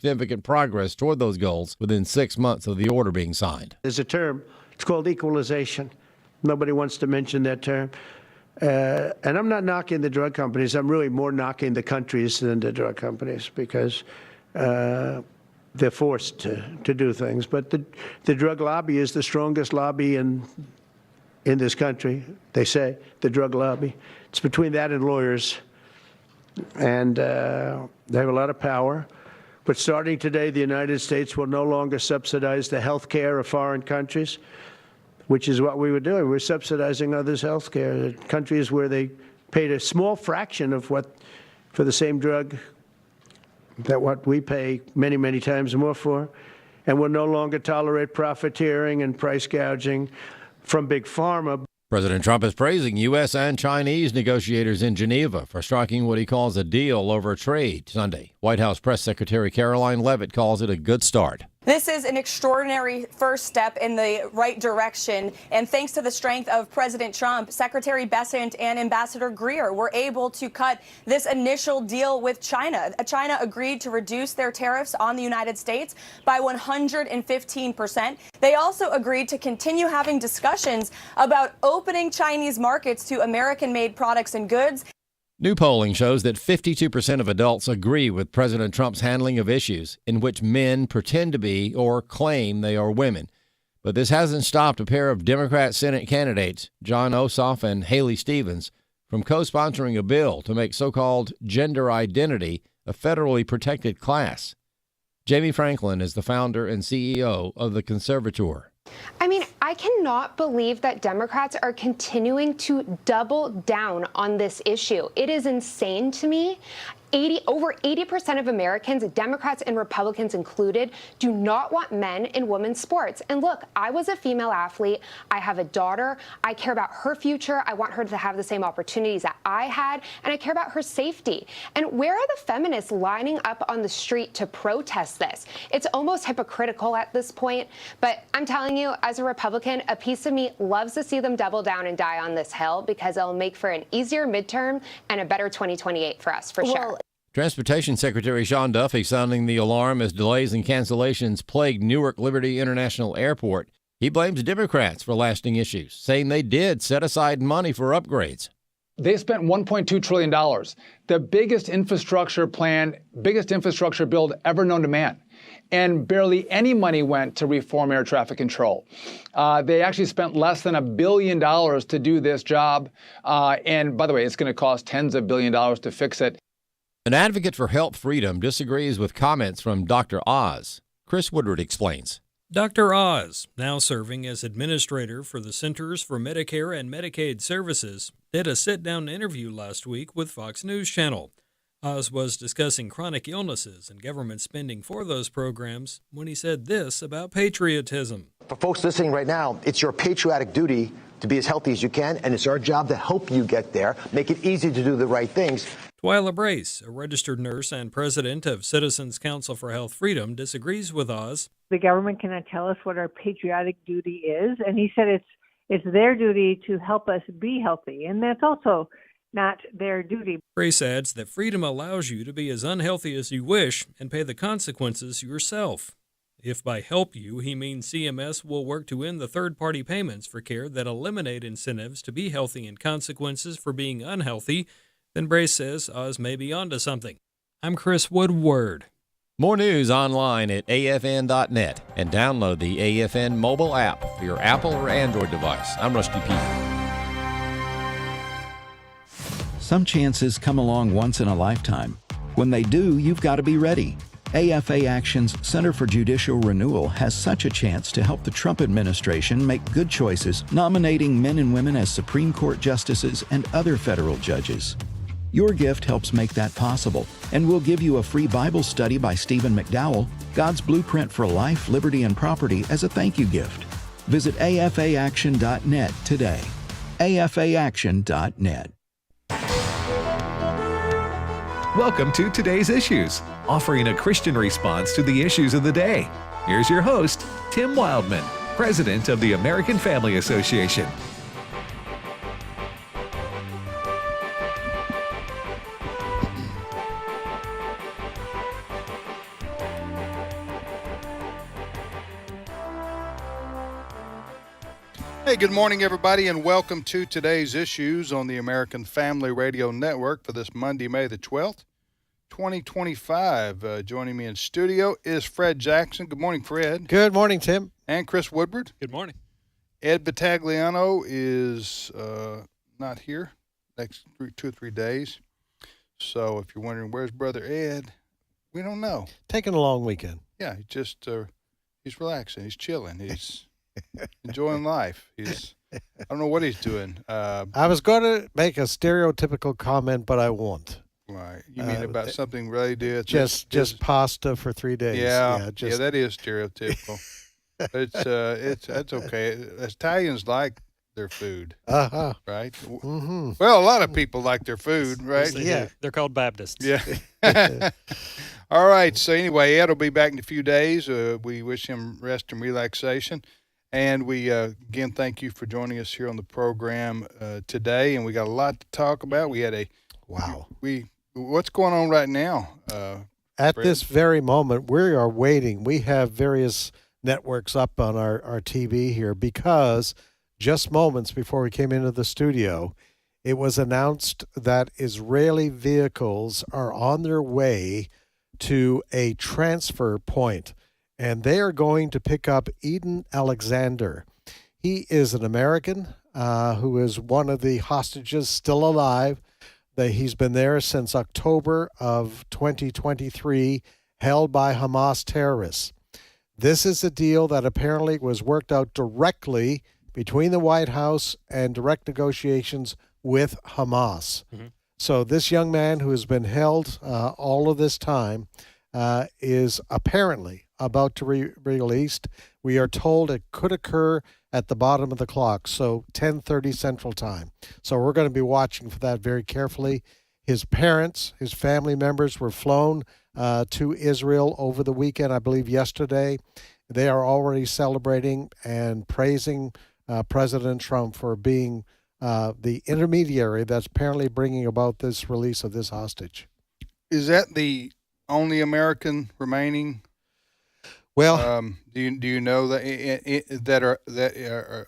significant progress toward those goals within 6 months of the order being signed. There's a term, it's called equalization. Nobody wants to mention that term. And I'm not knocking the drug companies. I'm really more knocking the countries than the drug companies because they're forced to do things. But the drug lobby is the strongest lobby in this country, they say, the drug lobby. It's between that and lawyers. And they have a lot of power. But starting today, the United States will no longer subsidize the health care of foreign countries, which is what we were doing. We're subsidizing others' health care. Countries where they paid a small fraction of what, for the same drug, that what we pay many, many times more for. And we'll no longer tolerate profiteering and price gouging from Big Pharma. President Trump is praising U.S. and Chinese negotiators in Geneva for striking what he calls a deal over trade Sunday. White House Press Secretary Caroline Leavitt calls it a good start. This is an extraordinary first step in the right direction. And thanks to the strength of President Trump, Secretary Bessent and Ambassador Greer were able to cut this initial deal with China. China agreed to reduce their tariffs on the United States by 115%. They also agreed to continue having discussions about opening Chinese markets to American-made products and goods. New polling shows that 52% of adults agree with President Trump's handling of issues in which men pretend to be or claim they are women. But this hasn't stopped a pair of Democrat Senate candidates, John Ossoff and Haley Stevens, from co-sponsoring a bill to make so-called gender identity a federally protected class. Jamie Franklin is the founder and CEO of the Conservator. I mean, I cannot believe that Democrats are continuing to double down on this issue. It is insane to me. Over 80% of Americans, Democrats and Republicans included, do not want men in women's sports. And look, I was a female athlete. I have a daughter. I care about her future. I want her to have the same opportunities that I had, and I care about her safety. And where are the feminists lining up on the street to protest this? It's almost hypocritical at this point. But I'm telling you, as a Republican, a piece of me loves to see them double down and die on this hill because it'll make for an easier midterm and a better 2028 for us, for sure. Transportation Secretary Sean Duffy sounding the alarm as delays and cancellations plague Newark Liberty International Airport. He blames Democrats for lasting issues, saying they did set aside money for upgrades. They spent $1.2 trillion, the biggest infrastructure build ever known to man. And barely any money went to reform air traffic control. They actually spent less than $1 billion to do this job. And by the way, it's going to cost tens of billions of dollars to fix it. An advocate for health freedom disagrees with comments from Dr. Oz. Chris Woodward explains. Dr. Oz, now serving as administrator for the Centers for Medicare and Medicaid Services, did a sit-down interview last week with Fox News Channel. Oz was discussing chronic illnesses and government spending for those programs when he said this about patriotism. For folks listening right now, it's your patriotic duty to be as healthy as you can, and it's our job to help you get there, make it easy to do the right things. Twyla Brace, a registered nurse and president of Citizens Council for Health Freedom, disagrees with Oz. The government cannot tell us what our patriotic duty is, and he said it's their duty to help us be healthy, and that's also not their duty. Brace adds that freedom allows you to be as unhealthy as you wish and pay the consequences yourself. If by help you, he means CMS will work to end the third-party payments for care that eliminate incentives to be healthy and consequences for being unhealthy, then Brace says Oz may be onto something. I'm Chris Woodward. More news online at afn.net and download the AFN mobile app for your Apple or Android device. I'm Rusty Peter. Some chances come along once in a lifetime. When they do, you've got to be ready. AFA Action's Center for Judicial Renewal has such a chance to help the Trump administration make good choices, nominating men and women as Supreme Court justices and other federal judges. Your gift helps make that possible, and we'll give you a free Bible study by Stephen McDowell, God's Blueprint for Life, Liberty, and Property, as a thank you gift. Visit afaaction.net today. afaaction.net. Welcome to Today's Issues, offering a Christian response to the issues of the day. Here's your host, Tim Wildmon, President of the American Family Association. Hey, good morning, everybody, and welcome to today's issues on the American Family Radio Network for this Monday, May the 12th, 2025. Joining me in studio is Fred Jackson. Good morning, Fred. Good morning, Tim. And Chris Woodward. Good morning. Ed Battagliano is not here next 2 or 3 days. So if you're wondering where's Brother Ed, we don't know. Taking a long weekend. Yeah, he just he's relaxing. He's chilling. He's enjoying life. I don't know what he's doing. I was going to make a stereotypical comment, but I won't. Right. You mean about something related? Just pasta for 3 days. Yeah, that is stereotypical. But that's okay. Italians like their food. Uh-huh. Right? Mm-hmm. Well, a lot of people like their food, right? Yeah. They're called Baptists. Yeah. All right. So anyway, Ed will be back in a few days. We wish him rest and relaxation. And we, again, thank you for joining us here on the program today. And we got a lot to talk about. We had what's going on right now? At Fred? this very moment, we are waiting. We have various networks up on our TV here because just moments before we came into the studio, it was announced that Israeli vehicles are on their way to a transfer point, and they are going to pick up Eden Alexander. He is an American who is one of the hostages still alive. He's been there since October of 2023, held by Hamas terrorists. This is a deal that apparently was worked out directly between the White House and direct negotiations with Hamas. Mm-hmm. So this young man who has been held all of this time is apparently about to be released. We are told it could occur at the bottom of the clock, so 10:30 Central Time. So we're going to be watching for that very carefully. His parents, his family members were flown to Israel over the weekend, I believe yesterday. They are already celebrating and praising President Trump for being the intermediary that's apparently bringing about this release of this hostage. Is that the only American remaining? Well, do you know that are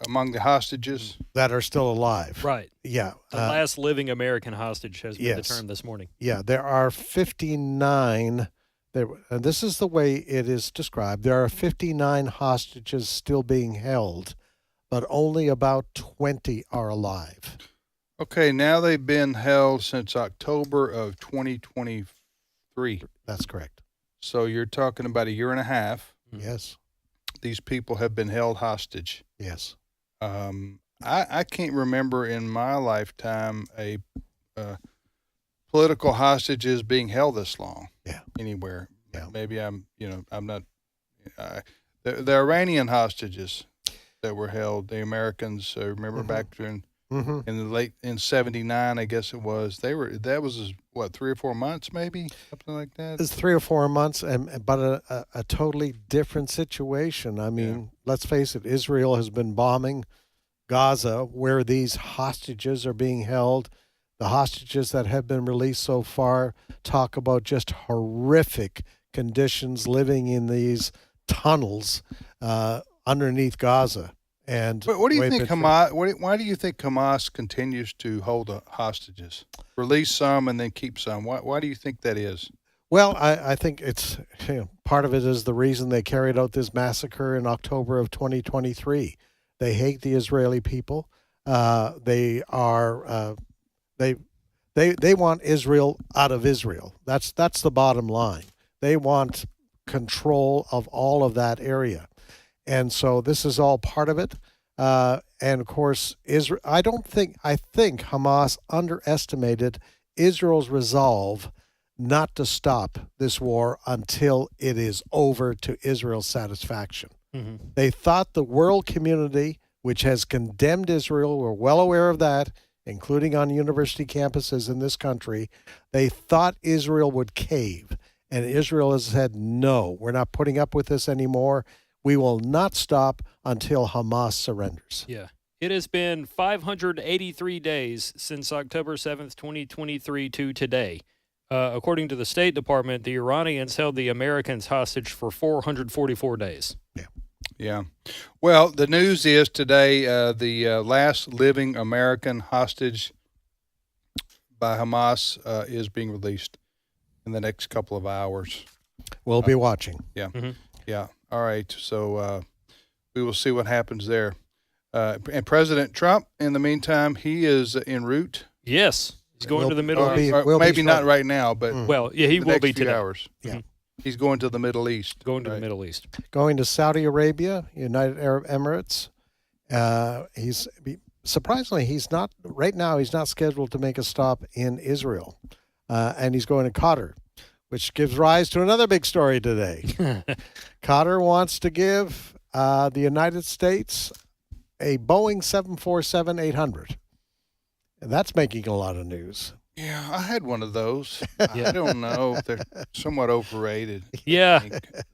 among the hostages that are still alive? Right. Yeah. The last living American hostage has been determined this morning. Yeah, there are 59. And this is the way it is described. There are 59 hostages still being held, but only about 20 are alive. Okay, now they've been held since October of 2023. That's correct. So you're talking about a year and a half. Yes. These people have been held hostage. Yes. I can't remember in my lifetime a political hostages being held this long. Yeah. Anywhere. Yeah. Maybe I'm not. The Iranian hostages that were held, the Americans. Remember back in in '79, I guess it was. That was what, 3 or 4 months, maybe something like that. It's 3 or 4 months, but a totally different situation. I mean, let's face it. Israel has been bombing Gaza, where these hostages are being held. The hostages that have been released so far talk about just horrific conditions living in these tunnels underneath Gaza. And what do you think Hamas? Why do you think Hamas continues to hold the hostages, release some and then keep some? Why do you think that is? Well, I think it's part of it is the reason they carried out this massacre in October of 2023. They hate the Israeli people. They want Israel out of Israel. That's the bottom line. They want control of all of that area. And so this is all part of it. And of course, I think Hamas underestimated Israel's resolve not to stop this war until it is over to Israel's satisfaction. Mm-hmm. They thought the world community, which has condemned Israel, we're well aware of that, including on university campuses in this country, they thought Israel would cave. And Israel has said, no, we're not putting up with this anymore. We will not stop until Hamas surrenders. Yeah. It has been 583 days since October 7th, 2023 to today. According to the State Department, the Iranians held the Americans hostage for 444 days. Yeah. Yeah. Well, the news is today the last living American hostage by Hamas is being released in the next couple of hours. We'll be watching. Yeah. Yeah. All right. So we will see what happens there. And President Trump, in the meantime, he is en route. Yes. He's going to the Middle East. Maybe not right now, but well, yeah, he will be today. today. Hours. Yeah. He's going to the Middle East. Going to the Middle East. Going to Saudi Arabia, United Arab Emirates. Surprisingly, he's not scheduled to make a stop in Israel. And he's going to Qatar, which gives rise to another big story today. Qatar wants to give the United States a Boeing 747-800. And that's making a lot of news. Yeah, I had one of those. I don't know. They're somewhat overrated. Yeah.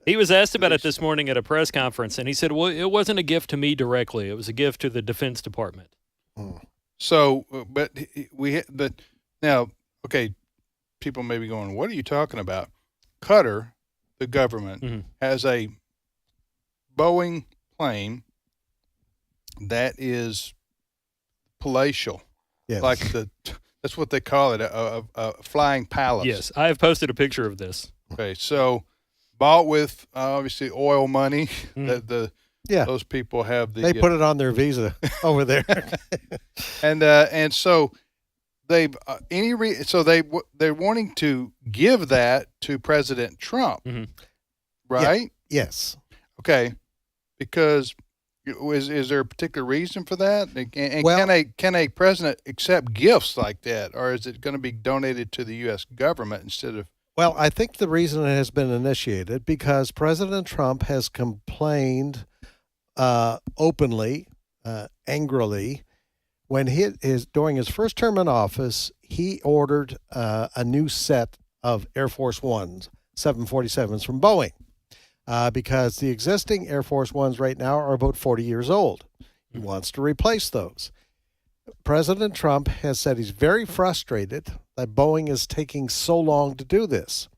He was asked about it this morning at a press conference, and he said, well, it wasn't a gift to me directly. It was a gift to the Defense Department. So, but now, okay, people may be going, what are you talking about? Qatar, the government, has a Boeing plane that is palatial. Yes. Like that's what they call it, a flying palace. Yes, I have posted a picture of this. Okay, so bought with obviously oil money. Those people have they put it on their visa over there, and so they've they're wanting to give that to President Trump, right? Yeah. Yes. Okay, because. Is there a particular reason for that? And well, can a president accept gifts like that, or is it going to be donated to the U.S. government instead of? Well, I think the reason it has been initiated because President Trump has complained openly, angrily, when during his first term in office, he ordered a new set of Air Force Ones, 747s from Boeing. Because the existing Air Force Ones right now are about 40 years old. He wants to replace those. President Trump has said he's very frustrated that Boeing is taking so long to do this.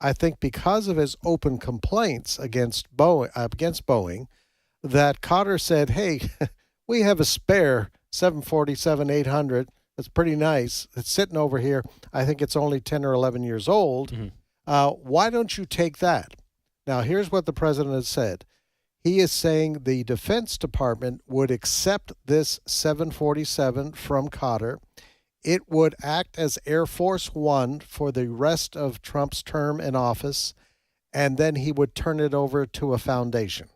I think because of his open complaints against Boeing, that Qatar said, hey, we have a spare 747-800 that's pretty nice. It's sitting over here. I think it's only 10 or 11 years old. Why don't you take that? Now, here's what the president has said. He is saying the Defense Department would accept this 747 from Qatar. It would act as Air Force One for the rest of Trump's term in office, and then he would turn it over to a foundation.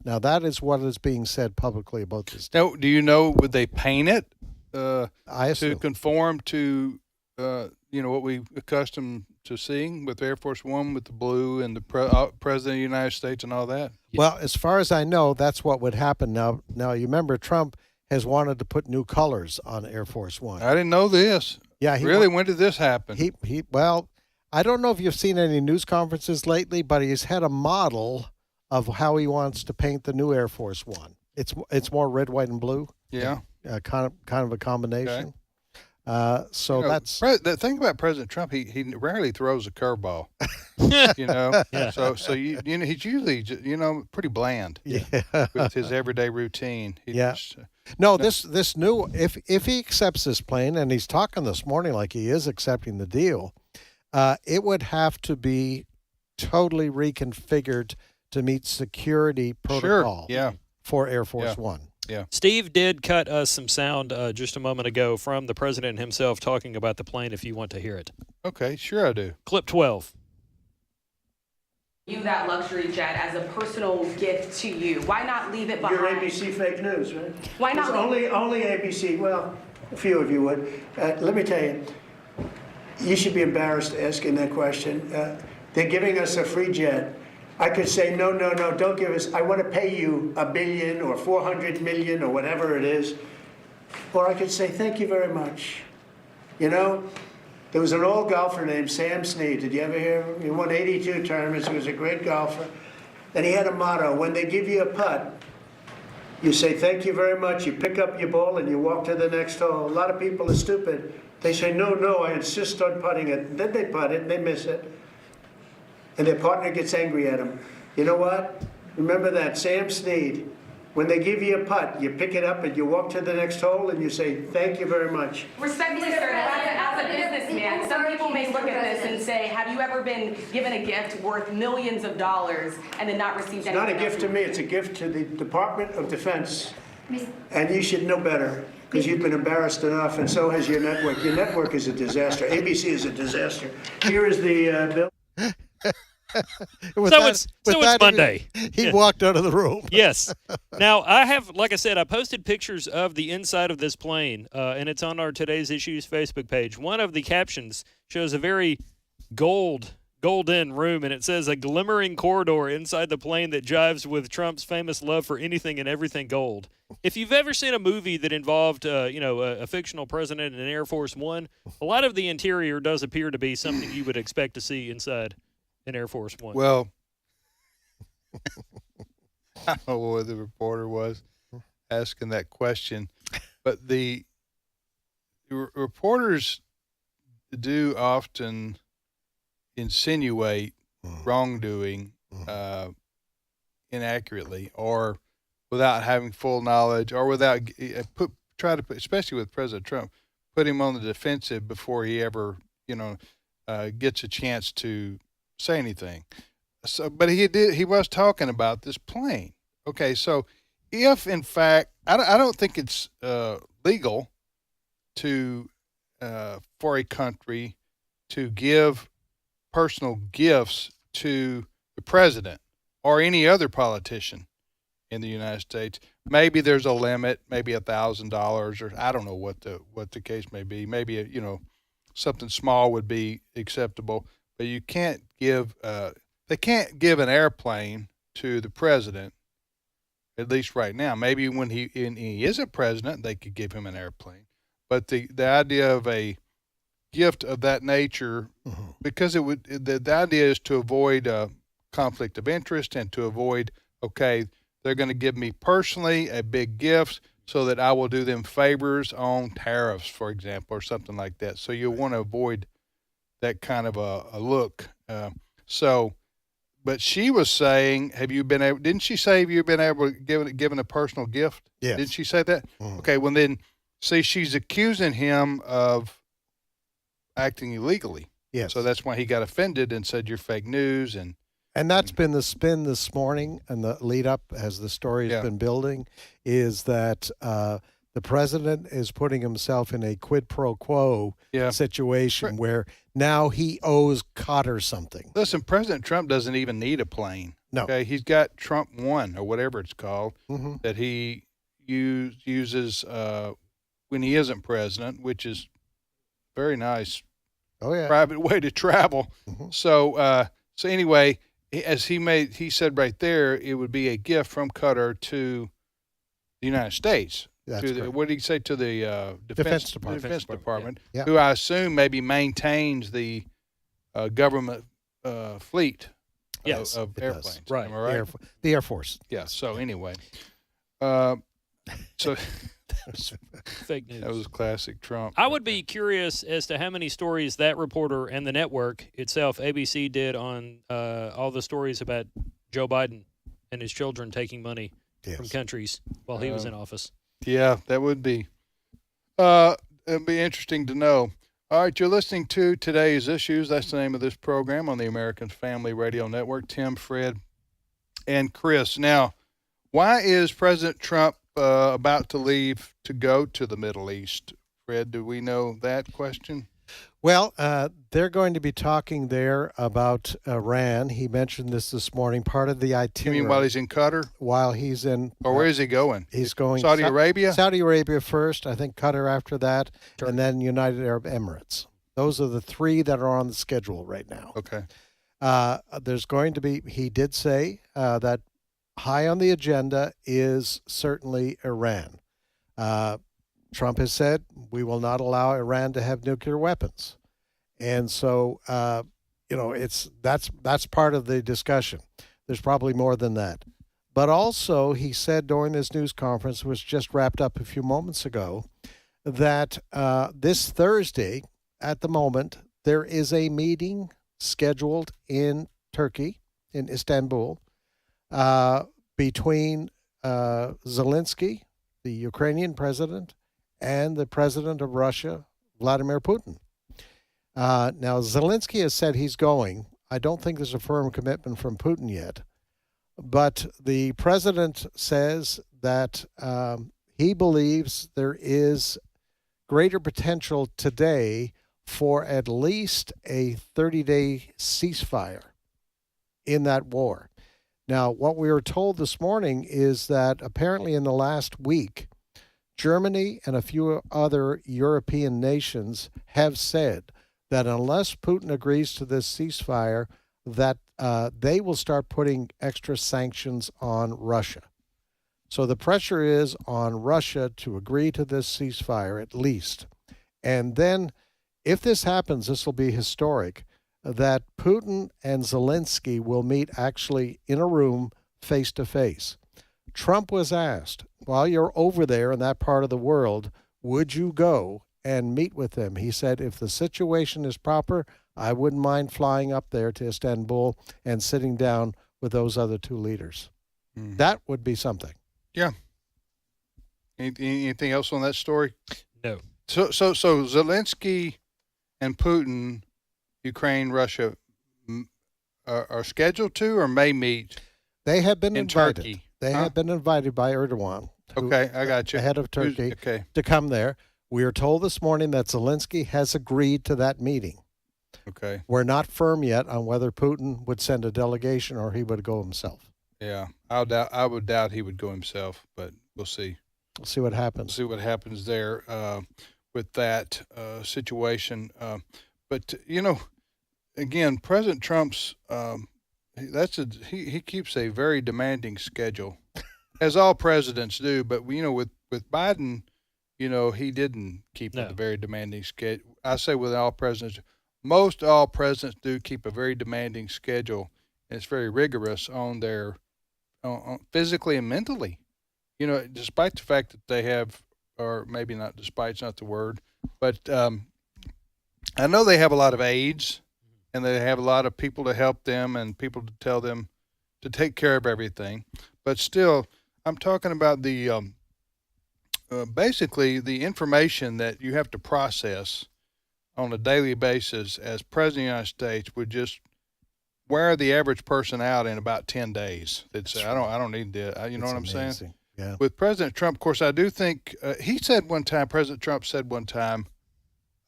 Now, that is what is being said publicly about this. Now, do you know, would they paint it I assume. to conform to what we accustomed to seeing with Air Force One, with the blue and the President of the United States and all that? Well, as far as I know, that's what would happen. Now you remember Trump has wanted to put new colors on Air Force One. I didn't know this. Yeah, when did this happen? Well, I don't know if you've seen any news conferences lately, but he's had a model of how he wants to paint the new Air Force One. It's more red, white, and blue. Yeah, kind of a combination. Okay. That's the thing about President Trump. He rarely throws a curveball. So he's usually pretty bland. Yeah. With his everyday routine. This new if he accepts this plane, and he's talking this morning like he is accepting the deal, it would have to be totally reconfigured to meet security protocol. For Air Force One. Yeah. Steve did cut us some sound just a moment ago from the president himself talking about the plane, if you want to hear it. Okay, sure I do. Clip 12. You that luxury jet as a personal gift to you. Why not leave it behind? You're ABC fake news, right? Why not? Only ABC. Well, a few of you would. Let me tell you, you should be embarrassed asking that question. They're giving us a free jet. I could say, no, don't give us, I want to pay you $1 billion or 400 million or whatever it is. Or I could say, thank you very much. There was an old golfer named Sam Snead. Did you ever hear him? He won 82 tournaments. He was a great golfer. And he had a motto: when they give you a putt, you say, thank you very much. You pick up your ball and you walk to the next hole. A lot of people are stupid. They say, no, I insist on putting it. Then they putt it and they miss it. And their partner gets angry at them. You know what? Remember that, Sam Snead. When they give you a putt, you pick it up and you walk to the next hole and you say, thank you very much. Respectfully, sir, as a businessman, some people may look at this and say, have you ever been given a gift worth millions of dollars and then not received anything? It's not a gift to me, it's a gift to the Department of Defense. And you should know better, because you've been embarrassed enough, and so has your network. Your network is a disaster. ABC is a disaster. Here is the bill. It's Monday. He walked out of the room. Yes. Now, like I said, I posted pictures of the inside of this plane, and it's on our Today's Issues Facebook page. One of the captions shows a very golden room, and it says a glimmering corridor inside the plane that jives with Trump's famous love for anything and everything gold. If you've ever seen a movie that involved, a fictional president in Air Force One, a lot of the interior does appear to be something you would expect to see inside in Air Force One. Well, I don't know what the reporter was asking that question, but the reporters do often insinuate wrongdoing inaccurately or without having full knowledge or without especially with President Trump, put him on the defensive before he ever, gets a chance to say anything. So, but he was talking about this plane. Okay, so if in fact, I don't think it's legal to for a country to give personal gifts to the president or any other politician in the United States. Maybe there's a limit, maybe $1,000, or I don't know what the case may be. Maybe something small would be acceptable, but you can't give. They can't give an airplane to the president, at least right now. Maybe when he isn't president, they could give him an airplane. But the idea of a gift of that nature, because the idea is to avoid a conflict of interest and to avoid, they're going to give me personally a big gift so that I will do them favors on tariffs, for example, or something like that. So you'll want to avoid that kind of a look. But she was saying, didn't she say have you been able to given a personal gift? Yes. Didn't she say that? Okay, well then, see, she's accusing him of acting illegally. Yes. So that's why he got offended and said you're fake news. And that's been the spin this morning and the lead up as the story has been building, is that the president is putting himself in a quid pro quo situation where now he owes Qatar something. Listen, President Trump doesn't even need a plane. No. Okay, he's got Trump One or whatever it's called that he uses when he isn't president, which is very nice. Private way to travel. So anyway, as he said right there, it would be a gift from Qatar to the United States. What did he say to the Defense Department, who I assume maybe maintains the government fleet of airplanes. Right. Am I right? The Air Force. Yeah. So anyway, Fake news. That was classic Trump. I would be curious as to how many stories that reporter and the network itself, ABC, did on all the stories about Joe Biden and his children taking money from countries while he was in office. Yeah, that would be. It'd be interesting to know. All right, you're listening to Today's Issues. That's the name of this program on the American Family Radio Network. Tim, Fred, and Chris. Now, why is President Trump about to leave to go to the Middle East? Fred, do we know that question? Well, they're going to be talking there about Iran. He mentioned this morning, part of the itinerary. You mean while he's in Qatar? While he's in... Or where is he going? He's going... Saudi Arabia? Saudi Arabia first, I think Qatar after that, and then United Arab Emirates. Those are the three that are on the schedule right now. Okay. There's going to be... He did say that high on the agenda is certainly Iran. Trump has said we will not allow Iran to have nuclear weapons, and so that's part of the discussion. There's probably more than that, but also he said during this news conference, which just wrapped up a few moments ago, that this Thursday, at the moment, there is a meeting scheduled in Turkey, in Istanbul, between Zelensky, the Ukrainian president, and the president of Russia, Vladimir Putin. Now, Zelensky has said he's going. I don't think there's a firm commitment from Putin yet. But the president says that he believes there is greater potential today for at least a 30-day ceasefire in that war. Now, what we were told this morning is that apparently in the last week, Germany and a few other European nations have said that unless Putin agrees to this ceasefire, that they will start putting extra sanctions on Russia. So the pressure is on Russia to agree to this ceasefire at least. And then if this happens, this will be historic, that Putin and Zelensky will meet actually in a room face to face. Trump was asked, while you're over there in that part of the world, would you go and meet with them? He said, if the situation is proper, I wouldn't mind flying up there to Istanbul and sitting down with those other two leaders. That would be something. Yeah. Anything else on that story? No. So Zelensky and Putin, Ukraine, Russia, are scheduled to or may meet. They have been in invited. Turkey. They have been invited by Erdogan. Okay, I got you. The head of Turkey, to come there. We are told this morning that Zelensky has agreed to that meeting. Okay. We're not firm yet on whether Putin would send a delegation or he would go himself. Yeah, I would doubt he would go himself, but we'll see. We'll see what happens. See what happens there with that situation. But again, President Trump's he keeps a very demanding schedule, as all presidents do. But with Biden, he didn't keep a very demanding schedule. I say with all presidents, most all presidents do keep a very demanding schedule, and it's very rigorous on their physically and mentally. Despite the fact that they have, or maybe not despite, it's not the word, but I know they have a lot of aides, and they have a lot of people to help them and people to tell them to take care of everything. But still, I'm talking about the basically the information that you have to process on a daily basis as President of the United States would just wear the average person out in about 10 days. They'd say, I don't need that. You know what I'm saying? Yeah. With President Trump, of course, I do think President Trump said one time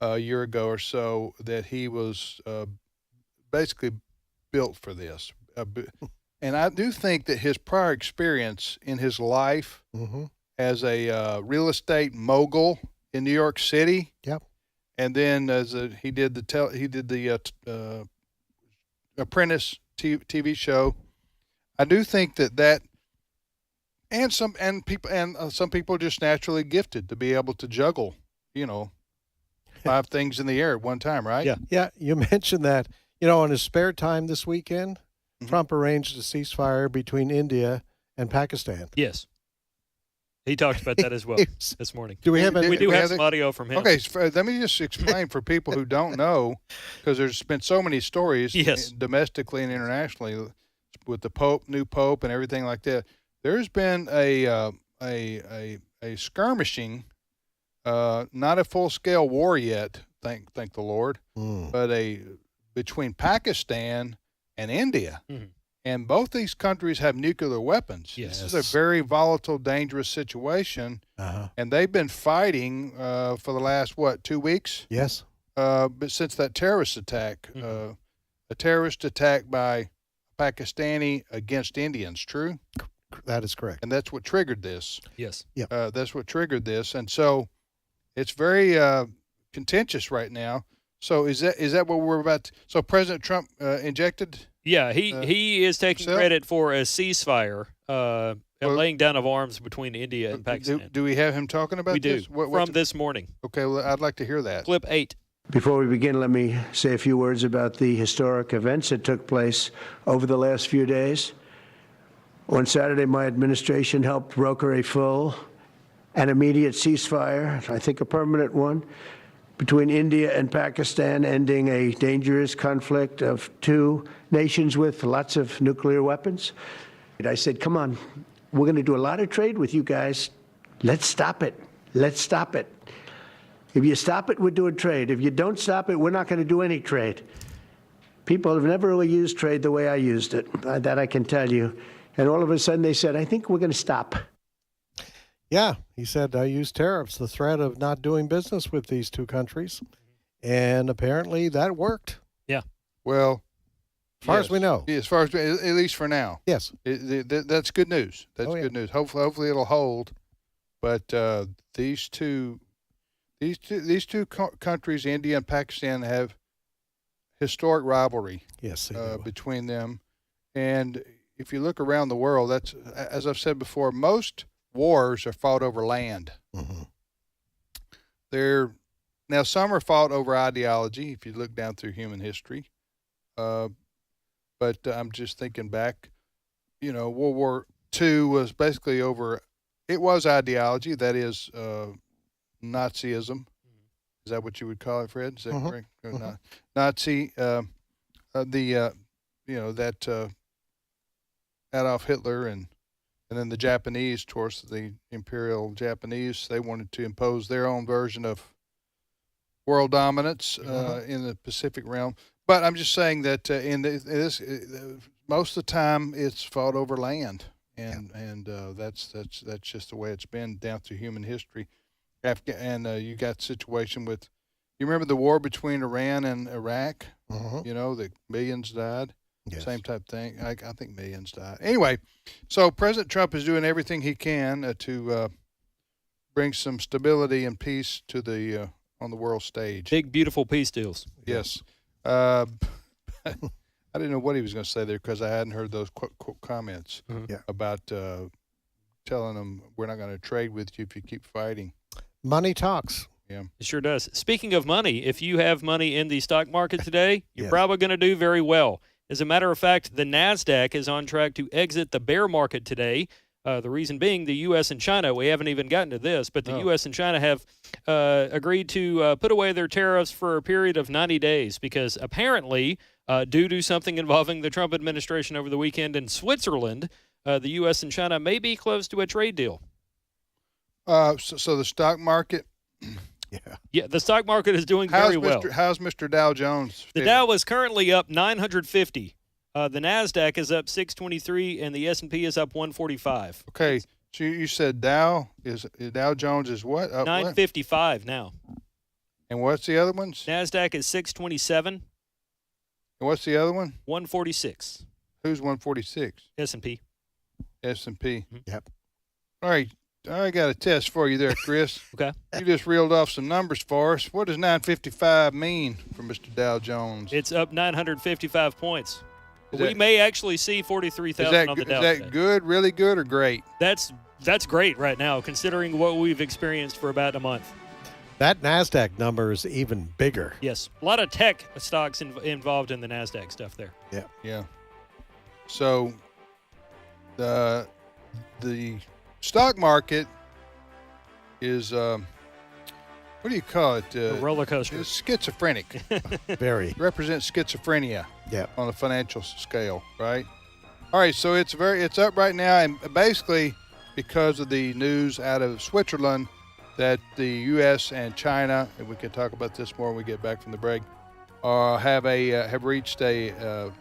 a year ago or so that he was basically built for this. And I do think that his prior experience in his life as a real estate mogul in New York City, and then he did the Apprentice TV show. I do think that and some people are just naturally gifted to be able to juggle, 5 things in the air at one time, right? Yeah. You mentioned that. In his spare time this weekend, Trump arranged a ceasefire between India and Pakistan. Yes. He talked about that as well this morning. Do we have We do have some audio from him. Okay, let me just explain for people who don't know, because there's been so many stories domestically and internationally with the new Pope and everything like that. There's been a skirmishing, not a full-scale war yet, thank the Lord, but between Pakistan and India. And both these countries have nuclear weapons. Yes. This is a very volatile, dangerous situation. And they've been fighting for the last, 2 weeks? Yes. But since that terrorist attack, a terrorist attack by Pakistani against Indians, true? That is correct. And that's what triggered this. Yes. That's what triggered this. And so it's very contentious right now. So is that what we're about to, so President Trump injected? Yeah, he is taking credit for a ceasefire, laying down of arms between India and Pakistan. Do we have him talking about this? We do, from this morning. Okay, well, I'd like to hear that. Clip 8. Before we begin, let me say a few words about the historic events that took place over the last few days. On Saturday, my administration helped broker a full and immediate ceasefire, I think a permanent one, between India and Pakistan, ending a dangerous conflict of 2 nations with lots of nuclear weapons. I said, come on, we're going to do a lot of trade with you guys. Let's stop it. Let's stop it. If you stop it, we're doing trade. If you don't stop it, we're not going to do any trade. People have never really used trade the way I used it. That I can tell you. And all of a sudden they said, I think we're going to stop. Yeah, he said, I use tariffs, the threat of not doing business with these two countries. And apparently that worked. Yeah. Well, as far as we know. Yeah, as far as, at least for now. Yes. That's good news. That's good news. Hopefully it'll hold. But these two countries, India and Pakistan, have historic rivalry. Yes, between them. And if you look around the world, that's, as I've said before, most wars are fought over land. Mm-hmm. Now some are fought over ideology. If you look down through human history, but I'm just thinking back. World War II was basically over. It was ideology. That is Nazism. Is that what you would call it, Fred? Is that correct? Mm-hmm. Nazi. Adolf Hitler and then the Japanese, towards the Imperial Japanese, they wanted to impose their own version of world dominance in the Pacific realm. But I'm just saying that most of the time it's fought over land, and that's just the way it's been down through human history. You got situation with, you remember the war between Iran and Iraq? The millions died. Yes. Same type thing. I think millions died. Anyway, so President Trump is doing everything he can to bring some stability and peace to the on the world stage. Big, beautiful peace deals. Yes. I didn't know what he was going to say there because I hadn't heard those comments about telling them we're not going to trade with you if you keep fighting. Money talks. Yeah, it sure does. Speaking of money, if you have money in the stock market today, you're probably going to do very well. As a matter of fact, the NASDAQ is on track to exit the bear market today. The reason being the U.S. and China, we haven't even gotten to this, but the U.S. and China have agreed to put away their tariffs for a period of 90 days because apparently, due to something involving the Trump administration over the weekend in Switzerland, the U.S. and China may be close to a trade deal. So the stock market... Yeah, the stock market is doing very well. How's Mr. Dow Jones feeling? The Dow is currently up 950. The NASDAQ is up 623, and the S&P is up 145. Okay, so you said Dow Jones is what? 955 now. And what's the other ones? NASDAQ is 627. And what's the other one? 146. Who's 146? S&P. S&P. Yep. All right. I got a test for you there, Chris. Okay. You just reeled off some numbers for us. What does 955 mean for Mr. Dow Jones? It's up 955 points. We may actually see 43,000 on the Dow. Is that good, really good, or great? That's great right now, considering what we've experienced for about a month. That NASDAQ number is even bigger. Yes. A lot of tech stocks involved in the NASDAQ stuff there. Yeah. Yeah. So the stock market is, what do you call it? A roller coaster. It's schizophrenic. Very. Represents schizophrenia. Yeah. On a financial scale, right? All right, so it's up right now, and basically because of the news out of Switzerland that the U.S. and China, and we can talk about this more when we get back from the break, have reached a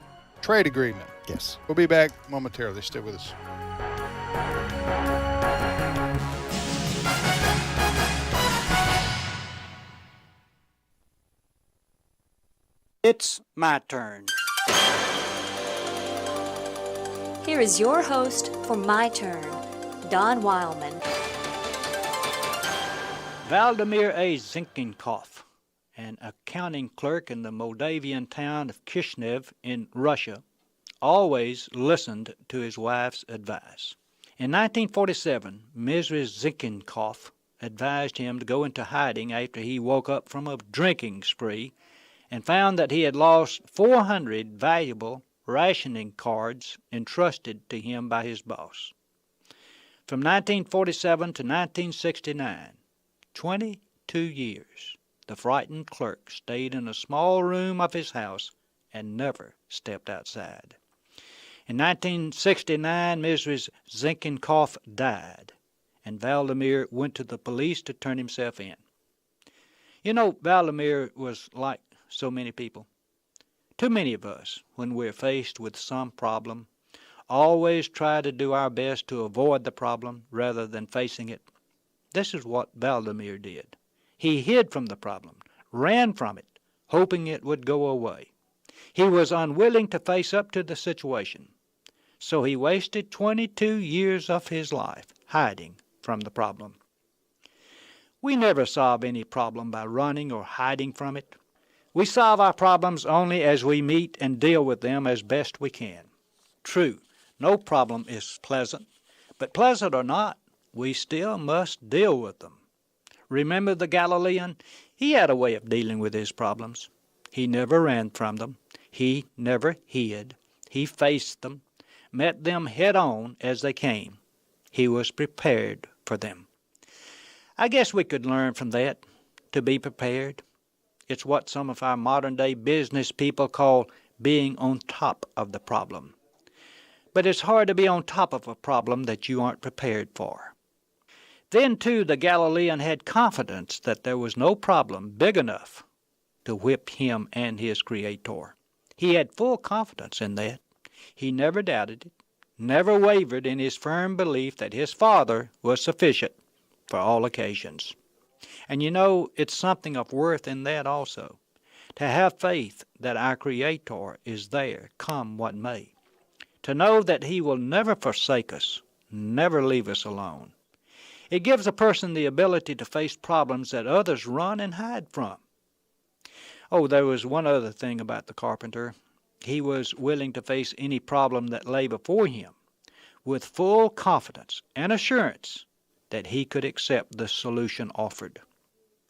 trade agreement. Yes. We'll be back momentarily. Stay with us. It's my turn. Here is your host for My Turn, Don Wildmon. Vladimir A. Zinkenkopf, an accounting clerk in the Moldavian town of Kishinev in Russia, always listened to his wife's advice. In 1947, Mrs. Zinkenkopf advised him to go into hiding after he woke up from a drinking spree and found that he had lost 400 valuable rationing cards entrusted to him by his boss. From 1947 to 1969, 22 years, the frightened clerk stayed in a small room of his house and never stepped outside. In 1969, Mrs. Zinkenkopf died, and Vladimir went to the police to turn himself in. You know, Vladimir was like so many people. Too many of us, when we're faced with some problem, always try to do our best to avoid the problem rather than facing it. This is what Vladimir did. He hid from the problem, ran from it, hoping it would go away. He was unwilling to face up to the situation, so he wasted 22 years of his life hiding from the problem. We never solve any problem by running or hiding from it. We solve our problems only as we meet and deal with them as best we can. True, no problem is pleasant, but pleasant or not, we still must deal with them. Remember the Galilean? He had a way of dealing with his problems. He never ran from them. He never hid. He faced them, met them head on as they came. He was prepared for them. I guess we could learn from that, to be prepared. It's what some of our modern-day business people call being on top of the problem. But it's hard to be on top of a problem that you aren't prepared for. Then, too, the Galilean had confidence that there was no problem big enough to whip him and his Creator. He had full confidence in that. He never doubted it, never wavered in his firm belief that his Father was sufficient for all occasions. And you know, it's something of worth in that also, to have faith that our Creator is there, come what may, to know that He will never forsake us, never leave us alone. It gives a person the ability to face problems that others run and hide from. Oh, there was one other thing about the carpenter. He was willing to face any problem that lay before him with full confidence and assurance that he could accept the solution offered.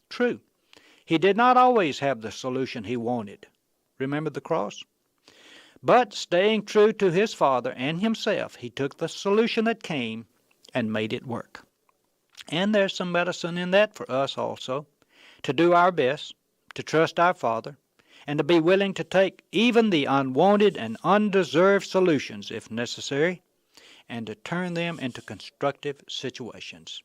True, he did not always have the solution he wanted. Remember the cross? But staying true to his Father and himself, he took the solution that came and made it work. And there's some medicine in that for us also, to do our best, to trust our Father, and to be willing to take even the unwanted and undeserved solutions, if necessary, and to turn them into constructive situations.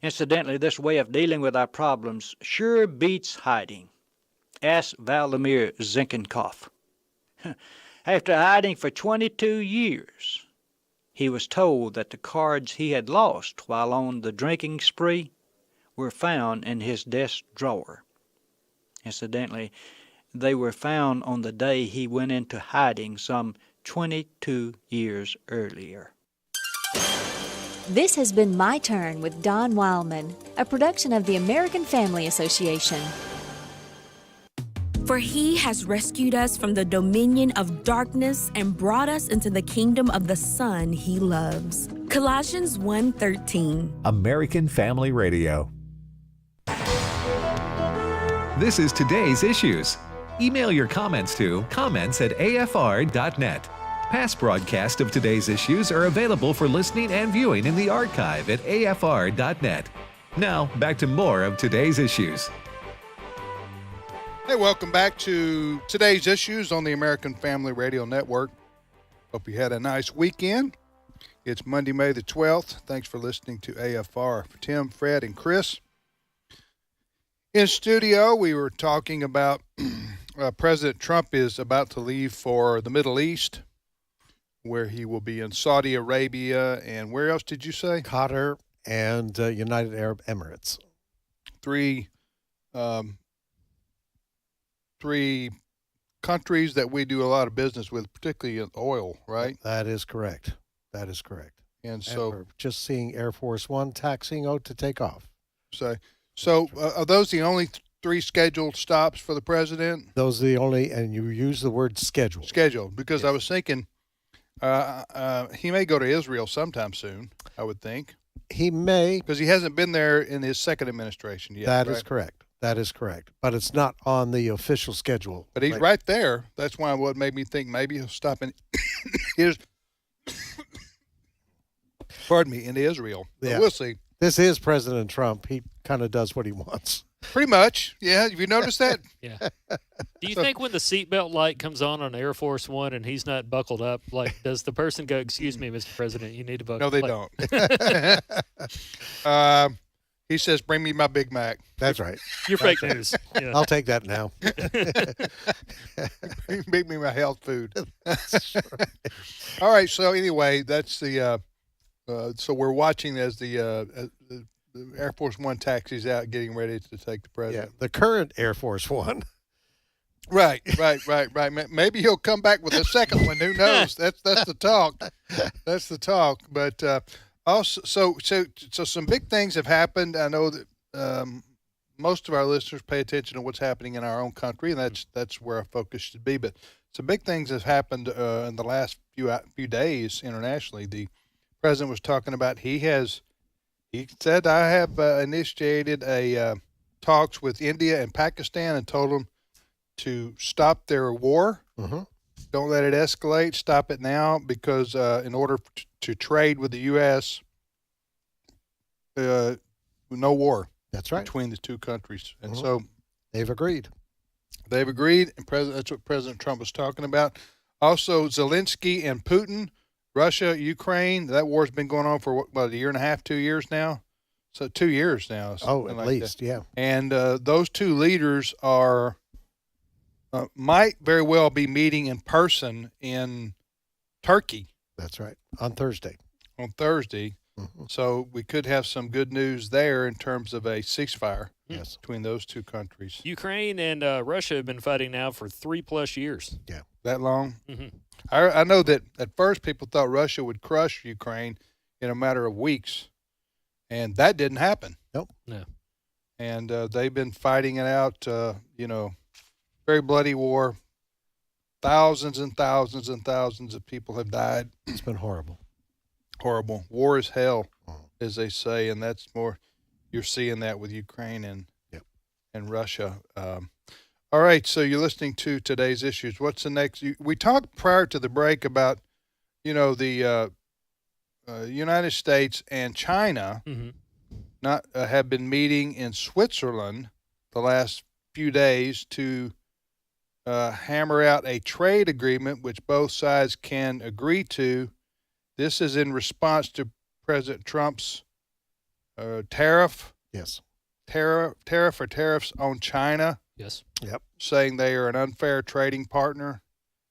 Incidentally, this way of dealing with our problems sure beats hiding. Ask Vladimir Zinkenkopf. After hiding for 22 years, he was told that the cards he had lost while on the drinking spree were found in his desk drawer. Incidentally, they were found on the day he went into hiding some 22 years earlier. This has been My Turn with Don Wildmon, a production of the American Family Association. For He has rescued us from the dominion of darkness and brought us into the kingdom of the Son He loves. Colossians 1:13. American Family Radio. This is Today's Issues. Email your comments to comments@afr.net. Past broadcasts of Today's Issues are available for listening and viewing in the archive at afr.net. Now, back to more of Today's Issues. Hey, welcome back to Today's Issues on the American Family Radio Network. Hope you had a nice weekend. It's Monday, May the 12th. Thanks for listening to AFR. For Tim, Fred, and Chris. In studio, we were talking about President Trump is about to leave for the Middle East, where he will be in Saudi Arabia, and where else did you say? Qatar and United Arab Emirates. Three countries that we do a lot of business with, particularly in oil, right? That is correct. That is correct. And so we're just seeing Air Force One taxiing out to take off. So are those the only three scheduled stops for the president? Those are the only, and you use the word scheduled. Scheduled, because yes. I was thinking he may go to Israel sometime soon, I would think. He may. Because he hasn't been there in his second administration yet. That is correct. That is correct. But it's not on the official schedule. But he's right there. That's why what made me think maybe he'll stop in in Israel. Yeah. But we'll see. This is President Trump. He kind of does what he wants. Pretty much, yeah. Have you noticed that? Yeah. Do you think when the seatbelt light comes on Air Force One and he's not buckled up, like, does the person go, "Excuse me, Mr. President, you need to buckle"? No, they don't. He says, "Bring me my Big Mac." That's right. You're fake news. Yeah. I'll take that now. Bring me my health food. All right. So anyway, that's the. So we're watching as the Air Force One taxis out, getting ready to take the president. Yeah, the current Air Force One. Right. Maybe he'll come back with a second one. Who knows? That's the talk. That's the talk. But also, so some big things have happened. I know that most of our listeners pay attention to what's happening in our own country, and that's where our focus should be. But some big things have happened in the last few days internationally. The president was talking about he said, "I have initiated talks with India and Pakistan and told them to stop their war. Mm-hmm. Don't let it escalate. Stop it now, because in order to trade with the U.S., no war." That's right. Between the two countries, and Mm-hmm. so they've agreed. They've agreed, and that's what President Trump was talking about. Also, Zelensky and Putin, Russia, Ukraine. That war's been going on for what, a year and a half, 2 years now. So 2 years now. Oh, at like least, that. yeah. And those two leaders are might very well be meeting in person in Turkey. That's right. On Thursday. Mm-hmm. So we could have some good news there in terms of a ceasefire between those two countries. Ukraine and Russia have been fighting now for 3+ years. Yeah. That long? Mm-hmm. I know that at first people thought Russia would crush Ukraine in a matter of weeks, and that didn't happen. Nope. No. And they've been fighting it out, very bloody war. Thousands and thousands and thousands of people have died. It's been horrible. Horrible. War is hell, as they say, and that's more. You're seeing that with Ukraine and Russia. All right, so you're listening to Today's Issues. What's the next? We talked prior to the break about, the United States and China have been meeting in Switzerland the last few days to hammer out a trade agreement which both sides can agree to. This is in response to President Trump's tariff. Yes. Tariffs on China. Yes. Yep. Saying they are an unfair trading partner,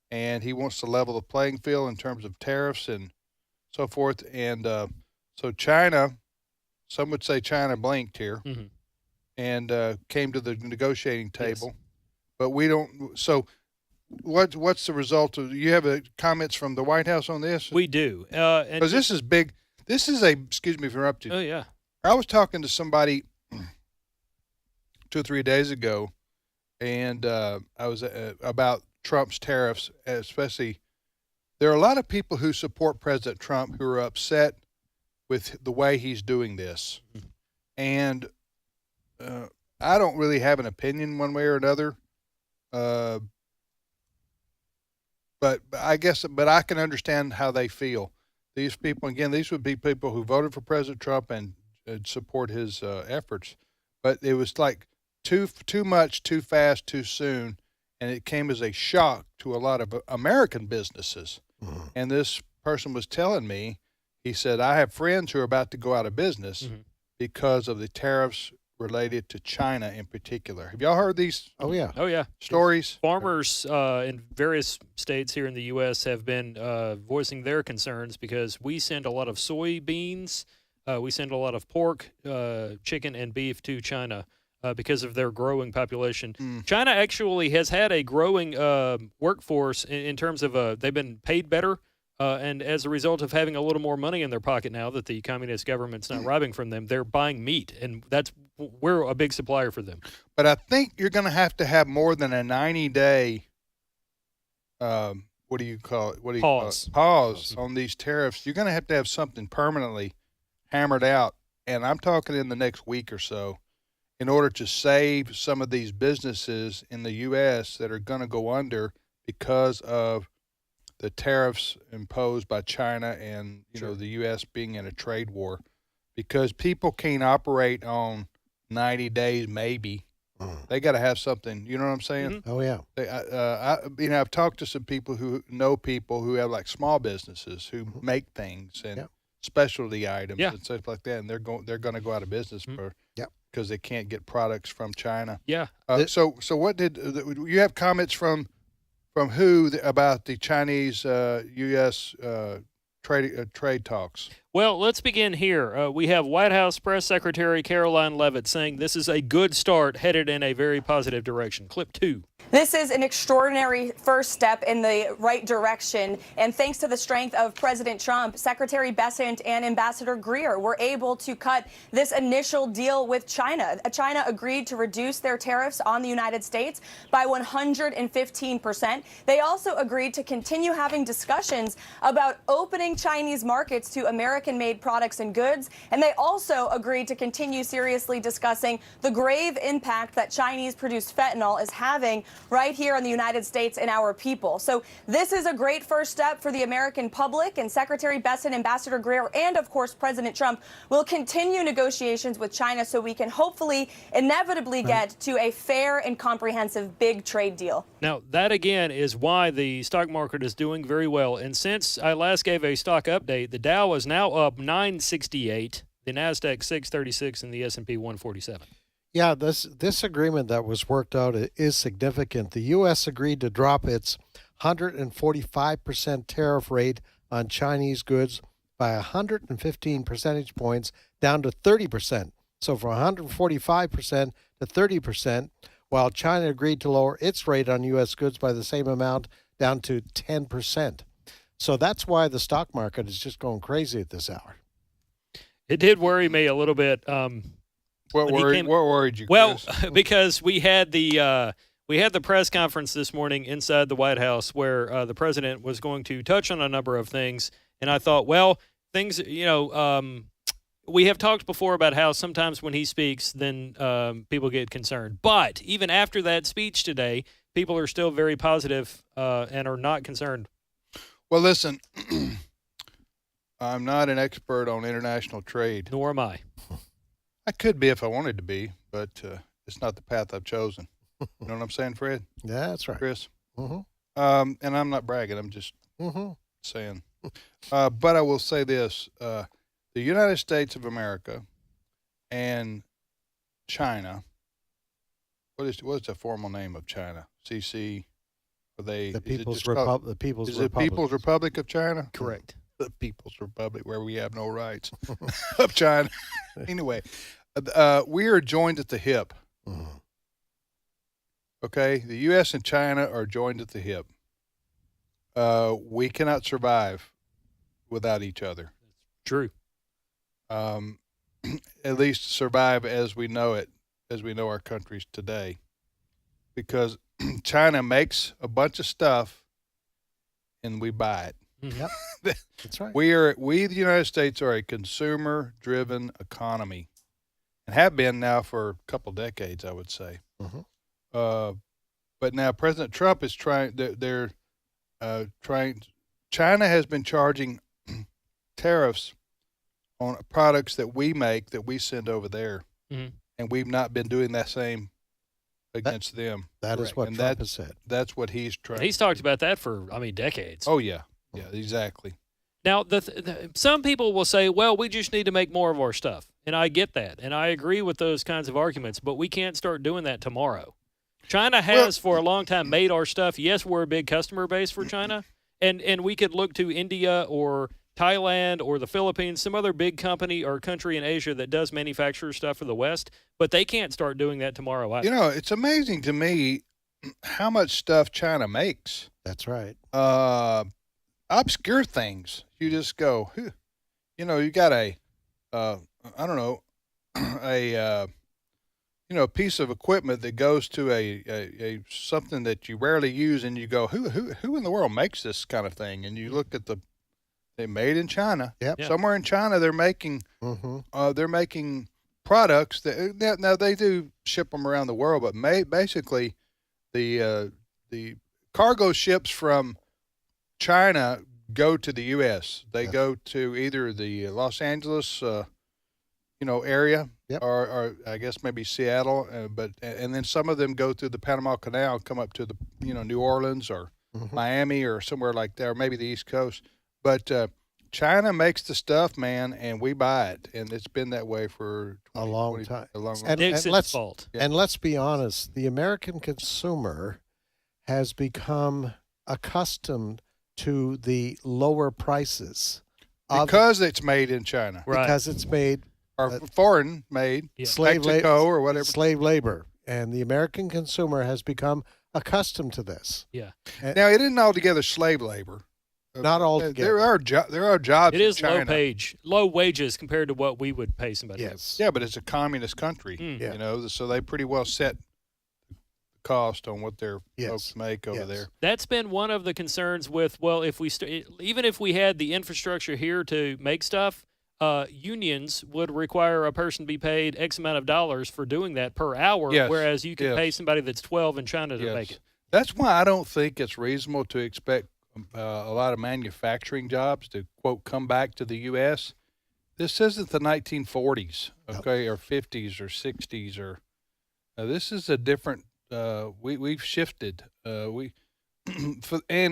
and he wants to level the playing field in terms of tariffs and so forth. And so China, some would say China blinked here and came to the negotiating table. Yes. But we don't. So what's the result of? You have comments from the White House on this? We do. Because this is big. This is excuse me if I interrupt you. Oh, yeah. I was talking to somebody 2 or 3 days ago, and I was about Trump's tariffs, especially. There are a lot of people who support President Trump who are upset with the way he's doing this. And I don't really have an opinion one way or another. But I guess, I can understand how they feel. These people, again, these would be people who voted for President Trump and support his efforts. But it was like too much, too fast, too soon, and it came as a shock to a lot of American businesses. And this person was telling me, he said, I have friends who are about to go out of business because of the tariffs related to China in particular. Have y'all heard these? Oh, yeah. Stories? Farmers in various states here in the U.S. have been voicing their concerns because we send a lot of soybeans, we send a lot of pork, chicken, and beef to China because of their growing population. China actually has had a growing workforce in terms of they've been paid better. And as a result of having a little more money in their pocket now that the communist government's not robbing from them, they're buying meat, and we're a big supplier for them. But I think you're going to have more than a 90-day, what do you call it? Pause on these tariffs. You're going to have something permanently hammered out, and I'm talking in the next week or so, in order to save some of these businesses in the U.S. that are going to go under because of the tariffs imposed by China and the U.S. being in a trade war, because people can't operate on 90 days, maybe. They got to have something. You know what I'm saying? Oh, yeah. I've talked to some people who know people who have like small businesses who make things and specialty items and stuff like that, and they're going to go out of business because they can't get products from China. Yeah. So what did you have comments from who about the Chinese U.S. Trade talks? Well, let's begin here. We have White House Press Secretary Caroline Leavitt saying this is a good start headed in a very positive direction. Clip 2. This is an extraordinary first step in the right direction, and thanks to the strength of President Trump, Secretary Bessent and Ambassador Greer were able to cut this initial deal with China. China agreed to reduce their tariffs on the United States by 115%. They also agreed to continue having discussions about opening Chinese markets to American-made products and goods, and they also agreed to continue seriously discussing the grave impact that Chinese-produced fentanyl is having right here in the United States and our people. So this is a great first step for the American public, and Secretary Bessent, Ambassador Greer, and of course President Trump will continue negotiations with China so we can hopefully inevitably get to a fair and comprehensive big trade deal. Now, that again is why the stock market is doing very well. And since I last gave a stock update, the Dow is now up 968, the NASDAQ 636, and the S&P 147. Yeah, this agreement that was worked out is significant. The U.S. agreed to drop its 145% tariff rate on Chinese goods by 115 percentage points down to 30%. So from 145% to 30%, while China agreed to lower its rate on U.S. goods by the same amount down to 10%. So that's why the stock market is just going crazy at this hour. It did worry me a little bit. What worried you, Chris? Well, because we had the press conference this morning inside the White House where the president was going to touch on a number of things, and I thought, well, things, we have talked before about how sometimes when he speaks, then people get concerned. But even after that speech today, people are still very positive and are not concerned. Well, listen, I'm not an expert on international trade. Nor am I. I could be if I wanted to be, but it's not the path I've chosen. You know what I'm saying, Fred? Yeah, that's right. Chris? Mm-hmm. And I'm not bragging. I'm just saying. But I will say this. The United States of America and China, what is the formal name of China? CC? Are they the People's Republic? The People's Republic. Is it People's Republic of China? Correct. The People's Republic, where we have no rights of China. Anyway, we are joined at the hip. Okay, the U.S. and China are joined at the hip. We cannot survive without each other. True. At least survive as we know it, as we know our countries today, because China makes a bunch of stuff, and we buy it. Yep, that's right. We, the United States, are a consumer-driven economy, and have been now for a couple decades, I would say. But now President Trump is trying. They're trying. China has been charging tariffs on products that we make that we send over there, and we've not been doing that same against them. That is what Trump has said. That's what he's trying. He's talked about that for decades. Oh yeah. Yeah, exactly. Now, some people will say, well, we just need to make more of our stuff. And I get that. And I agree with those kinds of arguments. But we can't start doing that tomorrow. China has for a long time made our stuff. Yes, we're a big customer base for China. And we could look to India or Thailand or the Philippines, some other big company or country in Asia that does manufacture stuff for the West. But they can't start doing that tomorrow either. You know, it's amazing to me how much stuff China makes. That's right. Obscure things. You just go, you got a piece of equipment that goes to a something that you rarely use, and you go, who in the world makes this kind of thing? And you look at they made in China. Yep. Somewhere in China they're making products that now they do ship them around the world, but basically the cargo ships from China go to the U.S. They go to either the Los Angeles area, Yep. or I guess maybe Seattle, and then some of them go through the Panama Canal, come up to the New Orleans or Miami or somewhere like that, or maybe the East Coast. But China makes the stuff, man, and we buy it, and it's been that way for a long time. fault. And let's be honest, the American consumer has become accustomed to the lower prices because it's made in China. Because it's made or foreign made, Mexico or whatever. Slave labor, and the American consumer has become accustomed to this. Yeah. Now it isn't altogether slave labor. Not altogether. There are jobs. It is in China. low wages compared to what we would pay somebody. Yes. Yeah, but it's a communist country, so they pretty well set the cost on what their folks make over there. That's been one of the concerns with, if we even if we had the infrastructure here to make stuff, unions would require a person to be paid X amount of dollars for doing that per hour, whereas you can pay somebody that's 12 in China to make it. That's why I don't think it's reasonable to expect a lot of manufacturing jobs to, quote, come back to the U.S. This isn't the 1940s, okay, or 50s or 60s. This is a different, we've shifted. And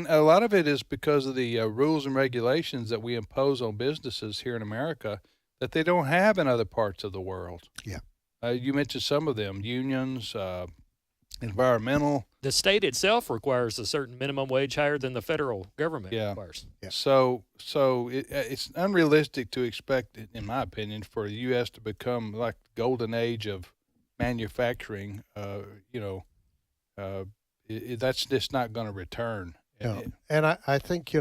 a lot of it is because of the rules and regulations that we impose on businesses here in America that they don't have in other parts of the world. Yeah. You mentioned some of them, unions, environmental. The state itself requires a certain minimum wage higher than the federal government requires. Yeah. So it's unrealistic to expect, in my opinion, for the U.S. to become like the golden age of manufacturing. That's just not going to return. No. And I think,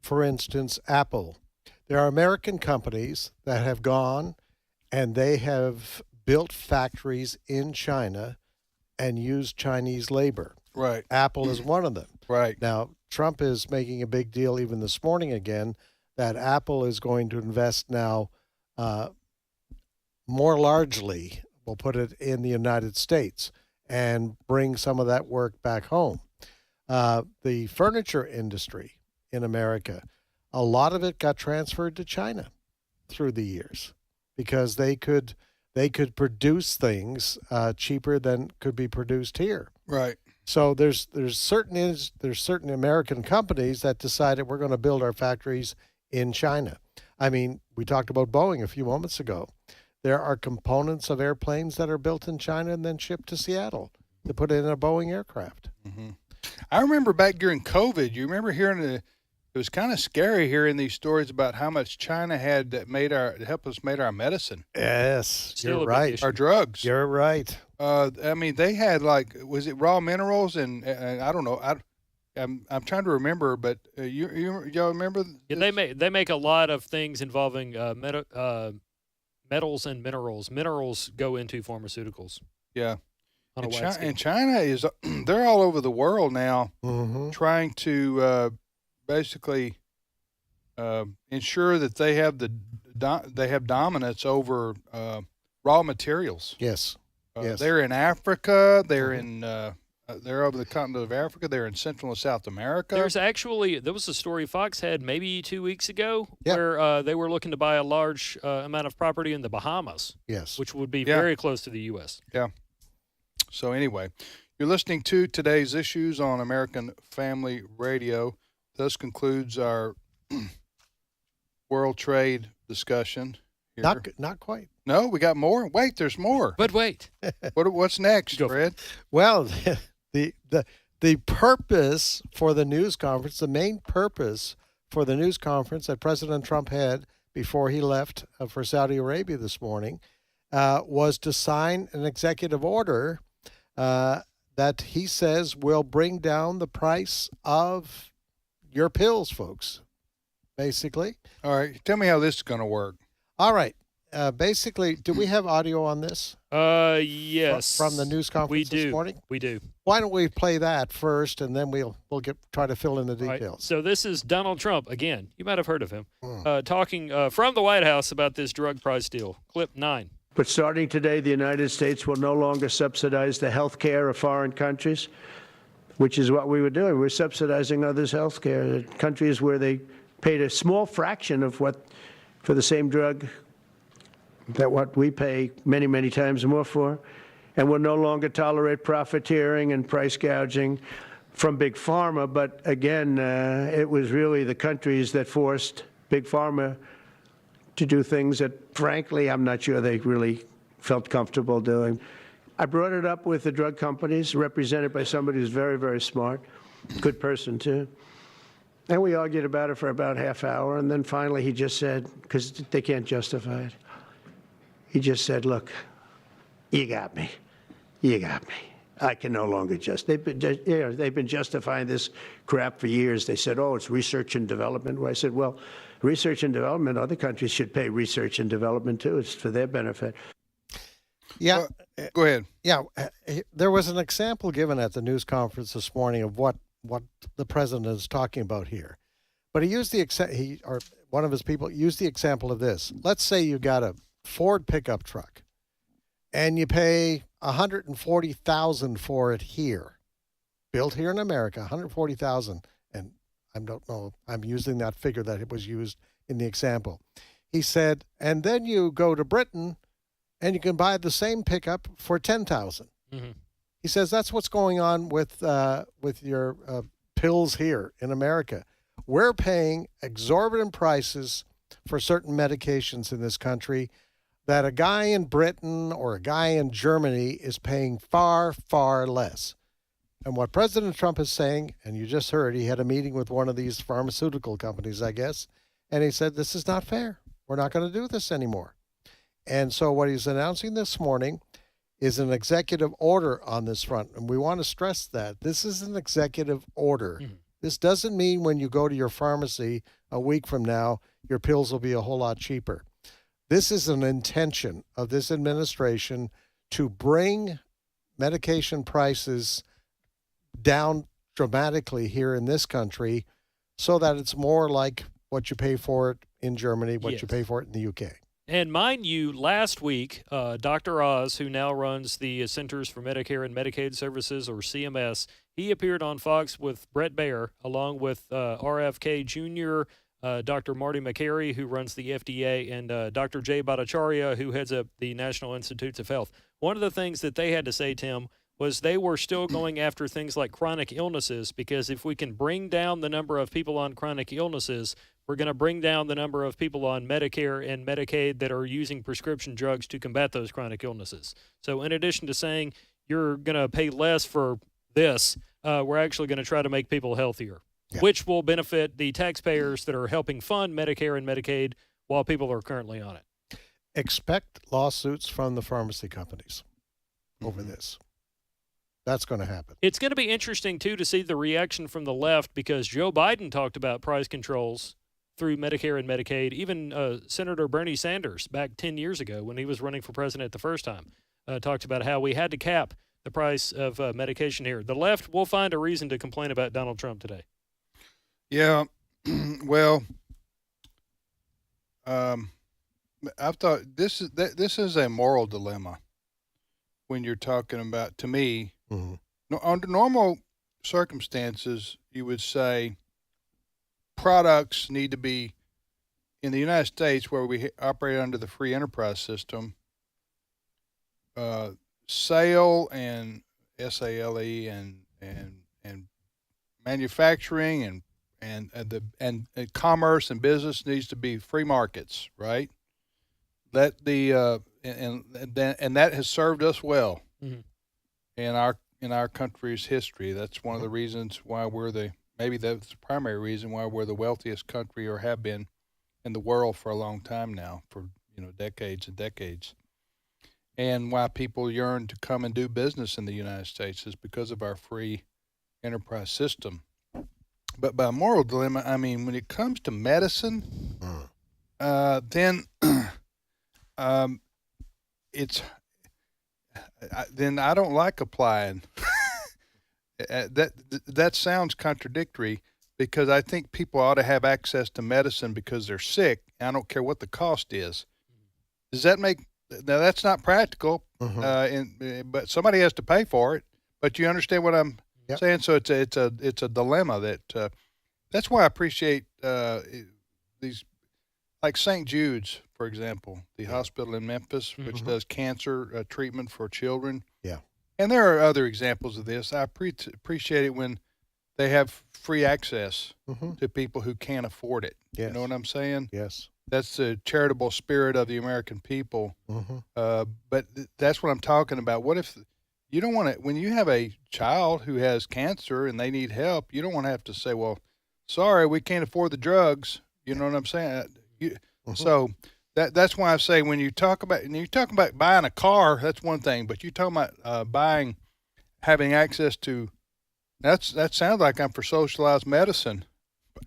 for instance, Apple. There are American companies that have gone and they have built factories in China and used Chinese labor. Right. Apple is one of them. Right. Now, Trump is making a big deal even this morning again that Apple is going to invest now more largely, we'll put it, in the United States and bring some of that work back home. The furniture industry in America, a lot of it got transferred to China through the years because they could produce things cheaper than could be produced here. Right. So there's certain American companies that decided we're going to build our factories in China. I mean, we talked about Boeing a few moments ago. There are components of airplanes that are built in China and then shipped to Seattle to put in a Boeing aircraft. Mm-hmm. I remember back during COVID, you remember hearing it was kind of scary hearing these stories about how much China had that helped us make our medicine. Yes, you're right. Our drugs. You're right. I mean, they had was it raw minerals and I don't know. I'm trying to remember, but y'all remember? Yeah, they make a lot of things involving metals and minerals. Minerals go into pharmaceuticals. Yeah. And China is they're all over the world now, trying to basically ensure that they have dominance over raw materials. Yes. Yes. They're in Africa. They're they're over the continent of Africa. They're in Central and South America. There was a story Fox had maybe 2 weeks ago where they were looking to buy a large amount of property in the Bahamas. Yes. Which would be very close to the U.S. Yeah. So anyway, you're listening to Today's Issues on American Family Radio. Thus concludes our world trade discussion here. Not quite. No, we got more. Wait, there's more. But wait. What's next, Fred? Well, the purpose for the news conference, the main purpose for the news conference that President Trump had before he left for Saudi Arabia this morning was to sign an executive order that he says will bring down the price of your pills, folks, basically. All right. Tell me how this is going to work. All right. Basically, do we have audio on this? Yes. From the news conference this morning? We do. Why don't we play that first, and then we'll try to fill in the details. Right. So this is Donald Trump, again. You might have heard of him, talking from the White House about this drug price deal. Clip 9. But starting today, the United States will no longer subsidize the health care of foreign countries, which is what we were doing. We're subsidizing others' health care. Countries where they paid a small fraction of what for the same drug that what we pay many, many times more for, and we'll no longer tolerate profiteering and price gouging from Big Pharma. But again, it was really the countries that forced Big Pharma to do things that, frankly, I'm not sure they really felt comfortable doing. I brought it up with the drug companies, represented by somebody who's very, very smart, good person too. And we argued about it for about half hour, and then finally he just said, because they can't justify it, he just said, look, you got me. You got me. I can no longer they've been justifying this crap for years. They said, oh, it's research and development. Well, I said, well, research and development, other countries should pay research and development too. It's for their benefit. Yeah. Go ahead. Yeah. There was an example given at the news conference this morning of what the president is talking about here. But he used one of his people used the example of this. Let's say you got a Ford pickup truck and you pay $140,000 for it here, built here in America, $140,000. And I don't know, I'm using that figure that it was used in the example. He said, and then you go to Britain and you can buy the same pickup for $10,000. Mm-hmm. He says that's what's going on with your pills here in America. We're paying exorbitant prices for certain medications in this country that a guy in Britain or a guy in Germany is paying far, far less. And what President Trump is saying, and you just heard, he had a meeting with one of these pharmaceutical companies, I guess, and he said, this is not fair. We're not going to do this anymore. And so what he's announcing this morning is an executive order on this front. And we want to stress that this is an executive order. Mm-hmm. This doesn't mean when you go to your pharmacy a week from now, your pills will be a whole lot cheaper. This is an intention of this administration to bring medication prices down dramatically here in this country so that it's more like what you pay for it in Germany, what you pay for it in the UK. And mind you, last week, Dr. Oz, who now runs the Centers for Medicare and Medicaid Services, or CMS, he appeared on Fox with Brett Baer, along with RFK Jr., Dr. Marty McCary, who runs the FDA, and Dr. Jay Bhattacharya, who heads up the National Institutes of Health. One of the things that they had to say, Tim, was they were still going after things like chronic illnesses, because if we can bring down the number of people on chronic illnesses, we're going to bring down the number of people on Medicare and Medicaid that are using prescription drugs to combat those chronic illnesses. So in addition to saying you're going to pay less for this, we're actually going to try to make people healthier, which will benefit the taxpayers that are helping fund Medicare and Medicaid while people are currently on it. Expect lawsuits from the pharmacy companies over this. That's going to happen. It's going to be interesting, too, to see the reaction from the left, because Joe Biden talked about price controls through Medicare and Medicaid. Even Senator Bernie Sanders, back 10 years ago when he was running for president the first time, talked about how we had to cap the price of medication here. The left will find a reason to complain about Donald Trump today. Yeah, well, I've thought this is a moral dilemma when you're talking about, to me, under normal circumstances, you would say products need to be, in the United States, where we operate under the free enterprise system, sale and SALE and manufacturing and commerce and business needs to be free markets, right? Let the and that has served us well in our country's history. That's one of the reasons why maybe that's the primary reason why we're the wealthiest country, or have been, in the world for a long time now, for decades and decades. And why people yearn to come and do business in the United States is because of our free enterprise system. But by moral dilemma, I mean when it comes to medicine, then then I don't like applying. That sounds contradictory, because I think people ought to have access to medicine because they're sick. I don't care what the cost is. Does that make? Now that's not practical, but somebody has to pay for it. But you understand what I'm saying? So it's a dilemma that's why I appreciate these. like St. Jude's, for example, the hospital in Memphis, which does cancer treatment for children. Yeah. And there are other examples of this. I appreciate it when they have free access to people who can't afford it. Yes. You know what I'm saying? Yes. That's the charitable spirit of the American people. But that's what I'm talking about. What if you don't want to, when you have a child who has cancer and they need help, you don't want to have to say, well, sorry, we can't afford the drugs. You know what I'm saying? So that's why I say when you talk about buying a car, that's one thing, but you talking about having access to, that sounds like I'm for socialized medicine.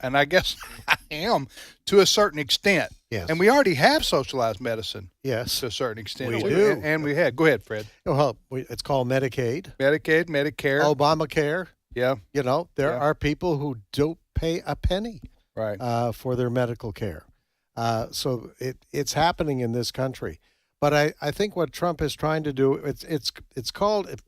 And I guess I am to a certain extent. Yes. And we already have socialized medicine. Yes. To a certain extent. We do. And we had. Go ahead, Fred. Well, it's called Medicaid. Medicare. Obamacare. Yeah. You know, there are people who don't pay a penny for their medical care. So it's happening in this country. But I think what Trump is trying to do, it's called,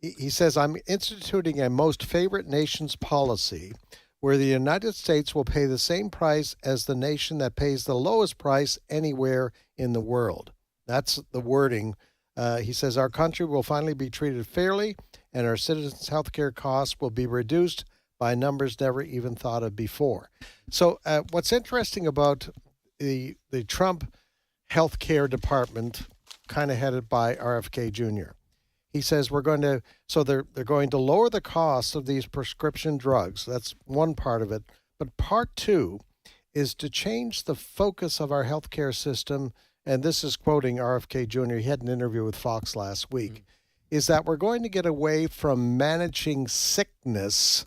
he says, I'm instituting a most favored nations policy where the United States will pay the same price as the nation that pays the lowest price anywhere in the world. That's the wording. He says our country will finally be treated fairly and our citizens' health care costs will be reduced by numbers never even thought of before. So what's interesting about the Trump health care department, kind of headed by RFK Jr., he says they're going to lower the cost of these prescription drugs. That's one part of it. But part two is to change the focus of our healthcare system. And this is quoting RFK Jr. He had an interview with Fox last week. Is that we're going to get away from managing sickness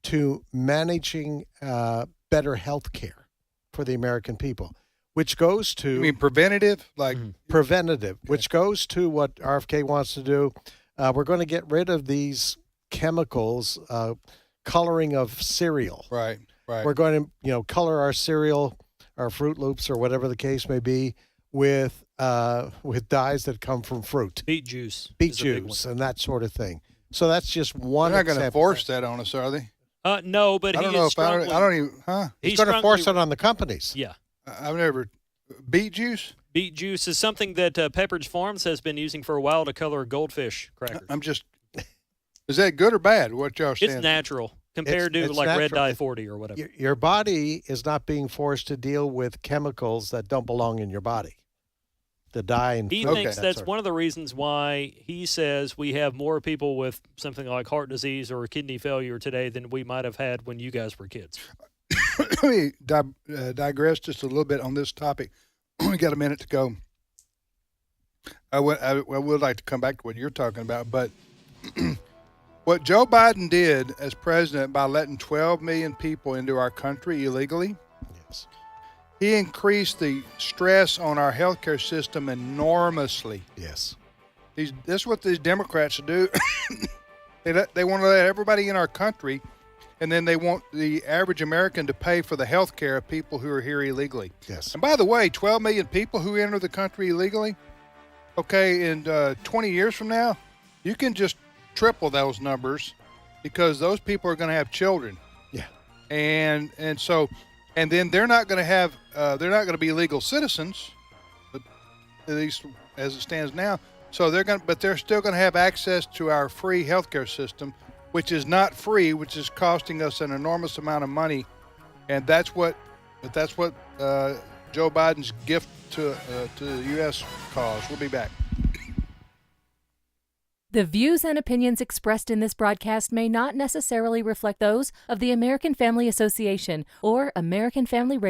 to managing better health care for the American people, which goes to... You mean preventative? Preventative, which goes to what RFK wants to do. We're going to get rid of these chemicals, coloring of cereal. Right. We're going to, color our cereal, our Fruit Loops or whatever the case may be, with dyes that come from fruit. Beet juice, and that sort of thing. So that's just one. They're not going to force that on us, are they? No, but I don't know if I don't even. He's going to force it on the companies. Yeah. I've never. Beet juice. Beet juice is something that Pepperidge Farms has been using for a while to color goldfish crackers. Is that good or bad? What y'all saying? It's natural compared to like natural. Red Dye 40 or whatever. Your body is not being forced to deal with chemicals that don't belong in your body. The dye and he thinks that's one of the reasons why he says we have more people with something like heart disease or kidney failure today than we might have had when you guys were kids. Let me digress just a little bit on this topic. We got a minute to go. I would like to come back to what you're talking about, but what Joe Biden did as president by letting 12 million people into our country illegally, he increased the stress on our healthcare system enormously. Yes. This is what these Democrats do. They want to let everybody in our country, and then they want the average American to pay for the health care of people who are here illegally. Yes. And by the way, 12 million people who enter the country illegally, in 20 years from now, you can just triple those numbers because those people are going to have children. Yeah. And then they're not going to have, they're not going to be legal citizens, but at least as it stands now. So they're still going to have access to our free healthcare system, which is not free, which is costing us an enormous amount of money, and that's what Joe Biden's gift to the U.S. cause. We'll be back. The views and opinions expressed in this broadcast may not necessarily reflect those of the American Family Association or American Family Radio.